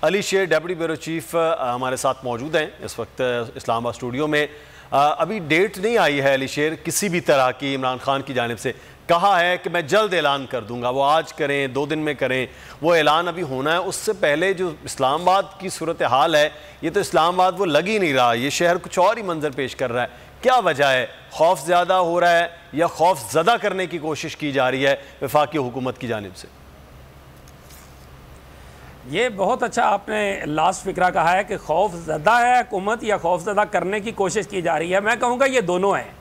अली शेर deputy bureau chief हमारे साथ मौजूद हैं इस वक्त इस्लामाबाद स्टूडियो में। अभी डेट नहीं आई है अली शेर किसी भी तरह की। इमरान खान की जानिब से कहा है कि मैं जल्द ऐलान कर दूंगा, वो आज करें 2 दिन में करें, वो ऐलान अभी होना है। उससे पहले जो इस्लामाबाद की सूरत हाल है, ये तो इस्लामाबाद वो लग ही नहीं रहा, ये शहर कुछ और ही मंजर पेश कर रहा है। क्या वजह है? खौफ ज़्यादा हो रहा है या खौफ ज़दा करने की कोशिश की जा रही है वफाकी हुकूमत की जानिब से? ये बहुत अच्छा आपने लास्ट फिक्रा कहा है कि खौफ ज़दा है हुकूमत या खौफ ज़दा करने की कोशिश की जा रही है। मैं कहूँगा ये दोनों हैं,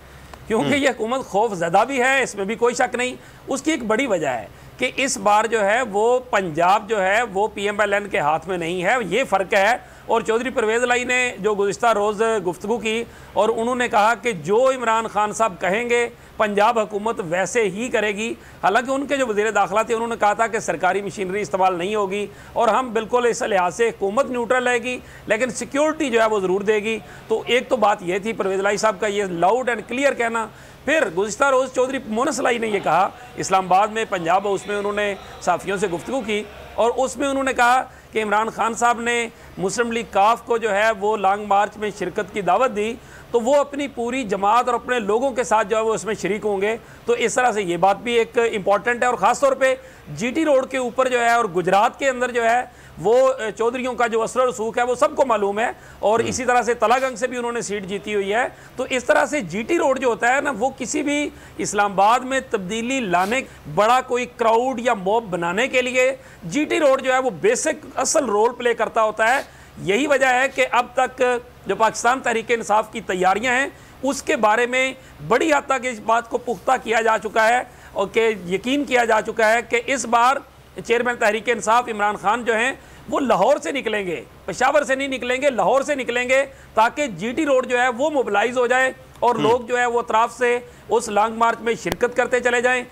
क्योंकि ये हुकूमत खौफ ज़दा भी है, इसमें भी कोई शक नहीं। उसकी एक बड़ी वजह है कि इस बार जो है वो पंजाब जो है वो PMLN के हाथ में नहीं है, ये फ़र्क है। और चौधरी परवेज़ लाई ने जो गुज़िश्ता रोज़ गुफ्तगू की और उन्होंने कहा कि जो इमरान खान साहब कहेंगे पंजाब हुकूमत वैसे ही करेगी। हालांकि उनके जो वज़ीर दाखिला थे उन्होंने कहा था कि सरकारी मशीनरी इस्तेमाल नहीं होगी और हम बिल्कुल इस लिहाज से हुकूमत न्यूट्रल रहेगी, लेकिन सिक्योरिटी जो है वो ज़रूर देगी। तो एक तो बात ये थी परवेज़ लाई साहब का ये लाउड एंड क्लियर कहना। फिर गुज़िश्ता रोज़ चौधरी मोनस लाई ने यह कहा इस्लामाबाद में पंजाब हाउस में उन्होंने सहाफ़ियों से गुफ्तगू की और उसमें उन्होंने कहा कि इमरान खान साहब ने मुस्लिम लीग काफ को जो है वो लॉन्ग मार्च में शिरकत की दावत दी, तो वो अपनी पूरी जमात और अपने लोगों के साथ जो है वो उसमें शरीक होंगे। तो इस तरह से ये बात भी एक इम्पॉर्टेंट है। और ख़ास तौर पे GT रोड के ऊपर जो है और गुजरात के अंदर जो है वो चौधरियों का जो असर रसूख है वो सबको मालूम है और इसी तरह से तलागंग से भी उन्होंने सीट जीती हुई है। तो इस तरह से GT रोड जो होता है ना, वो किसी भी इस्लामाबाद में तब्दीली लाने, बड़ा कोई क्राउड या मॉब बनाने के लिए GT रोड जो है वो बेसिक असल रोल प्ले करता होता है। यही वजह है कि अब तक जो पाकिस्तान तहरीक इंसाफ की तैयारियां हैं उसके बारे में बड़ी हद तक इस बात को पुख्ता किया जा चुका है और कि यकीन किया जा चुका है कि इस बार चेयरमैन तहरीक इंसाफ इमरान खान जो हैं वो लाहौर से निकलेंगे, पेशावर से नहीं निकलेंगे, लाहौर से निकलेंगे, ताकि GT रोड जो है वो मोबिलाइज हो जाए और लोग जो है वो अतराफ से उस लॉन्ग मार्च में शिरकत करते चले जाएं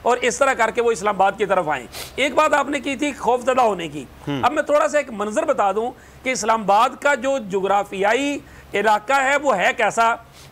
और इस तरह करके वो इस्लामाबाद की तरफ आएँ। एक बात आपने की थी खौफजदा होने की। अब मैं थोड़ा सा एक मंजर बता दूं कि इस्लामाबाद का जो जोग्राफियाई इलाका है वो है कैसा।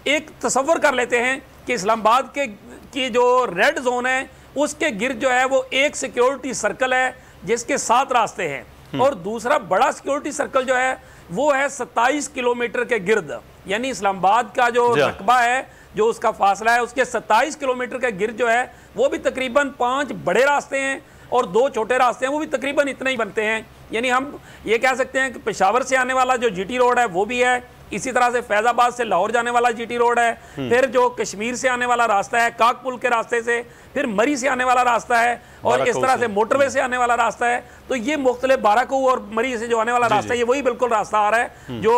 एक तसव्वुर कर लेते हैं कि इस्लामाबाद की जो रेड जोन है उसके गिर्द जो है वो एक सिक्योरिटी सर्कल है जिसके 7 रास्ते हैं और दूसरा बड़ा सिक्योरिटी सर्कल जो है वो है 27 किलोमीटर के गिर्द। यानी इस्लामाबाद का जो रकबा है, जो उसका फासला है, उसके 27 किलोमीटर के गिर्द जो है वो भी तकरीबन 5 बड़े रास्ते हैं और 2 छोटे रास्ते हैं, वो भी तकरीबन इतने ही बनते हैं। यानी हम ये कह सकते हैं कि पेशावर से आने वाला जो GT रोड है वो भी है, इसी तरह से फैजाबाद से लाहौर जाने वाला GT रोड है, फिर जो कश्मीर से आने वाला रास्ता है काकपुल के रास्ते से, फिर मरी से आने वाला रास्ता है और इस तरह से मोटरवे से आने वाला रास्ता है। तो ये मुख्तलिफ बाराकू और मरी से जो आने वाला रास्ता है ये वही बिल्कुल रास्ता आ रहा है जो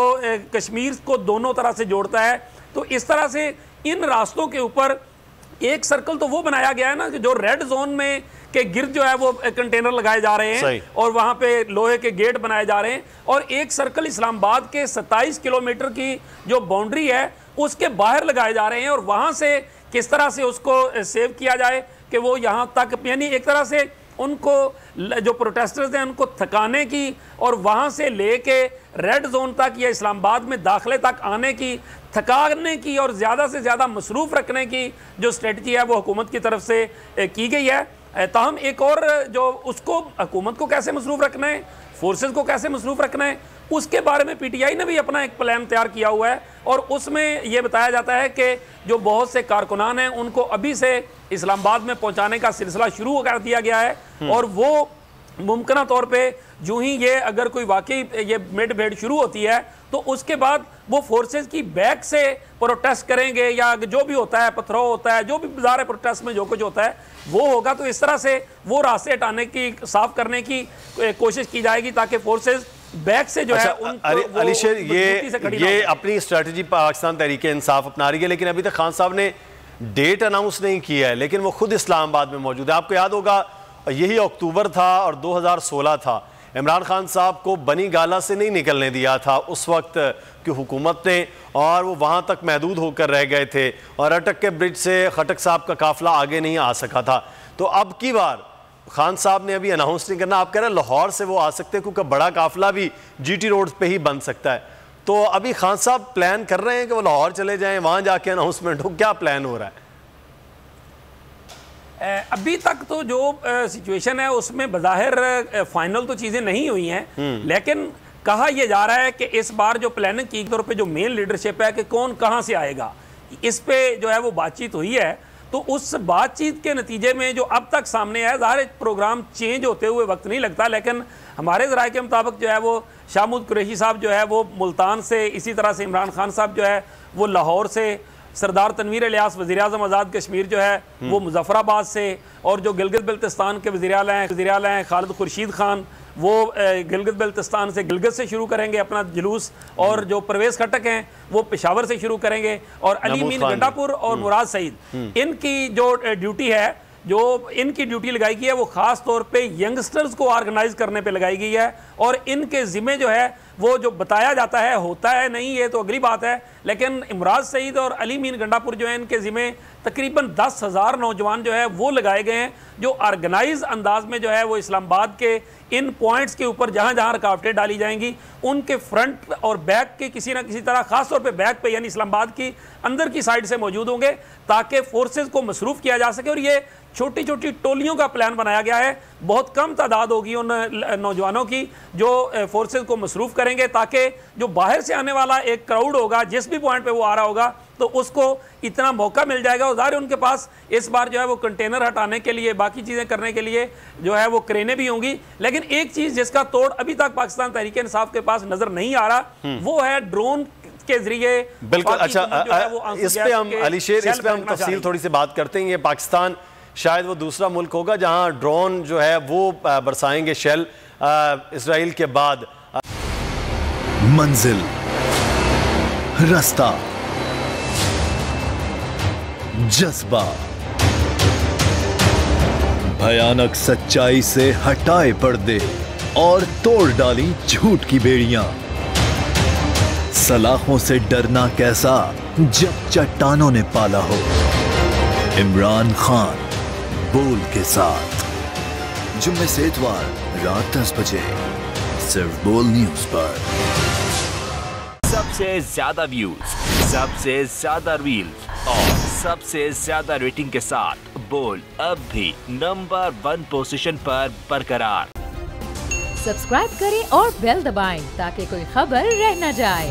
कश्मीर को दोनों तरह से जोड़ता है। तो इस तरह से इन रास्तों के ऊपर एक सर्कल तो वो बनाया गया है ना कि जो रेड जोन में के गिर्द जो है वो कंटेनर लगाए जा रहे हैं और वहां पे लोहे के गेट बनाए जा रहे हैं और एक सर्कल इस्लामाबाद के 27 किलोमीटर की जो बाउंड्री है उसके बाहर लगाए जा रहे हैं और वहां से किस तरह से उसको सेव किया जाए कि वो यहां तक, यानी एक तरह से उनको जो प्रोटेस्टर्स हैं उनको थकाने की और वहाँ से लेके रेड जोन तक या इस्लामाबाद में दाखिले तक आने की, थकाने की और ज़्यादा से ज़्यादा मसरूफ़ रखने की जो स्ट्रेटजी है वो हुकूमत की तरफ से की गई है। ताहम एक और जो उसको हुकूमत को कैसे मसरूफ़ रखना है, फोर्सेस को कैसे मसरूफ़ रखना है, उसके बारे में PTI ने भी अपना एक प्लान तैयार किया हुआ है और उसमें यह बताया जाता है कि जो बहुत से कारकुनान हैं उनको अभी से इस्लामाबाद में पहुंचाने का सिलसिला शुरू कर दिया गया है और वो मुमकिन तौर पे जो ही ये अगर कोई वाकई ये मिड भेड़ शुरू होती है तो उसके बाद वो फोर्सेस की बैक से प्रोटेस्ट करेंगे या जो भी होता है, पथराव होता है, जो भी बाजार प्रोटेस्ट में जो कुछ होता है वो होगा। तो इस तरह से वो रास्ते हटाने की, साफ करने की कोशिश की जाएगी ताकि फोर्सेस बैक से जो है उनको अली शेर ये अपनी स्ट्रेटजी पाकिस्तान तहरीक इंसाफ अपना रही है, लेकिन अभी तक खान साहब ने डेट अनाउंस नहीं किया है, लेकिन वो खुद इस्लामाबाद में मौजूद है। आपको याद होगा यही अक्टूबर था और 2016 था, इमरान खान साहब को बनी गाला से नहीं निकलने दिया था उस वक्त की हुकूमत ने और वो वहाँ तक महदूद होकर रह गए थे और अटक के ब्रिज से खटक साहब का काफिला आगे नहीं आ सका था। तो अब की बार खान साहब ने अभी अनाउंस नहीं करना, आप कह रहे हैं लाहौर से वो आ सकते हैं क्योंकि बड़ा काफिला भी GT रोड पे ही बन सकता है। तो अभी खान साहब प्लान कर रहे हैं कि वो लाहौर चले जाएं, वहाँ जाके अनाउंसमेंट हो, क्या प्लान हो रहा है? अभी तक तो जो सिचुएशन है उसमें बज़ाहिर फाइनल तो चीज़ें नहीं हुई हैं, लेकिन कहा यह जा रहा है कि इस बार जो प्लानिंग की तौर पे जो मेन लीडरशिप है कि कौन कहाँ से आएगा, इस पे जो है वो बातचीत हुई है। तो उस बातचीत के नतीजे में जो अब तक सामने आया, ज़ाहिर प्रोग्राम चेंज होते हुए वक्त नहीं लगता, लेकिन हमारे ज़राए के मुताबिक जो है वो शाहमूद कुरैशी साहब जो है वो मुल्तान से, इसी तरह से इमरान खान साहब जो है वो लाहौर से, सरदार तनवीर इलियास वज़ीर-ए-आज़म आज़ाद कश्मीर जो है वो मुजफ्फराबाद से, और जो गिलगित बल्तिस्तान के वज़ीर आला हैं खालिद खुर्शीद खान, वो गिलगित बल्तिस्तान से, गिलगित से शुरू करेंगे अपना जुलूस, और जो परवेज़ खटक हैं वो पेशावर से शुरू करेंगे, और अली मीन गंडापुर और मुराद सईद, इनकी जो ड्यूटी है, जो इनकी ड्यूटी लगाई गई है वो ख़ास तौर पे यंगस्टर्स को ऑर्गेनाइज करने पे लगाई गई है। और इनके ज़िम्मे जो है वो जो बताया जाता है होता है नहीं, ये तो अगली बात है, लेकिन इमराज सईद और अली मीन गंडापुर जो है इनके ज़िम्मे तकरीबन 10,000 नौजवान जो है वो लगाए गए हैं, जो ऑर्गेनाइज अंदाज में जो है वो इस्लामाबाद के इन पॉइंट्स के ऊपर जहाँ जहाँ रुकावटें डाली जाएंगी उनके फ्रंट और बैक के किसी ना किसी तरह, खास तौर पे बैक पे यानी इस्लामाबाद की अंदर की साइड से मौजूद होंगे, ताकि फोर्सेस को मसरूफ़ किया जा सके। और ये छोटी छोटी टोलियों का प्लान बनाया गया है, बहुत कम तादाद होगी उन नौजवानों की जो फोर्सेस को मसरूफ़ करेंगे, ताकि जो बाहर से आने वाला एक क्राउड होगा जिस भी पॉइंट पे वो आ रहा होगा तो उसको इतना मौका मिल जाएगा। और ज़ाहिर उनके पास इस बार जो है वो कंटेनर हटाने के लिए, बाकी चीज़ें करने के लिए जो है वो क्रेनें भी होंगी। लेकिन एक चीज़ जिसका तोड़ अभी तक पाकिस्तान तहरीक इंसाफ के पास नज़र नहीं आ रहा, वो है ड्रोन के जरिए। बिल्कुल, अच्छा इस पे हम अली शेर, इस पे हम तफसील थोड़ी सी बात करते हैं। ये पाकिस्तान शायद वो दूसरा मुल्क होगा जहां ड्रोन जो है वो बरसाएंगे शेल इजराइल के बाद। मंजिल, रास्ता, जज्बा, भयानक सच्चाई से हटाए पर्दे और तोड़ डाली झूठ की बेड़ियां। सलाखों से डरना कैसा जब चट्टानों ने पाला हो। इमरान खान बोल के साथ जुम्मे से इतवार रात 10 बजे सिर्फ बोल न्यूज पर। सबसे ज्यादा व्यूज, सबसे ज्यादा रील्स और सबसे ज्यादा रेटिंग के साथ बोल अब भी नंबर 1 पोजीशन पर बरकरार। सब्सक्राइब करें और बेल दबाएं ताकि कोई खबर रह न जाए।